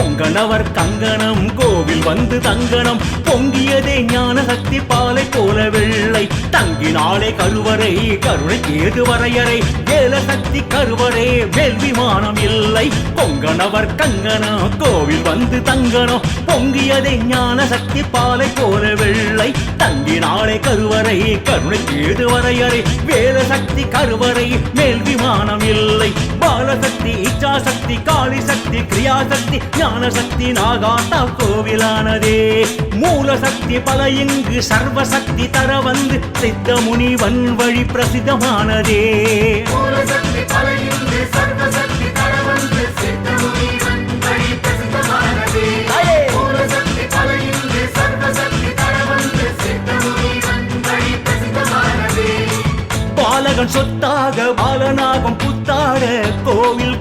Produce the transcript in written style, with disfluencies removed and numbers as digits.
பொங்கனவர் கங்கணம் கோவில் வந்து தங்கணம் பொங்கியதே ஞான சக்தி பாலை போல வெள்ளை தங்கினாலே கருவறை கருணை ஏது வரையறை வேல சக்தி கருவறை மேல் விமானம் இல்லை பொங்கனவர் கங்கணம் கோவில் வந்து தங்கணம் பொங்கியதே ஞான சக்தி பாலை போல வெள்ளை தங்கினாலே கருவறை கருணை ஏது வரையறை வேல சக்தி கருவறை மேல் விமானம் இல்லை பாலசக்தி இச்சாசக்தி காளி சக்தி கிரியாசக்தி ஞான சக்தி நாகாத்தா கோவிலானதே மூல சக்தி பல இங்கு சர்வசக்தி தர வந்து சித்த முனிவன் வழி பிரசித்தமானதே பாலகன் சொத்தாக பாலனாகும் புத்தாட கோவில்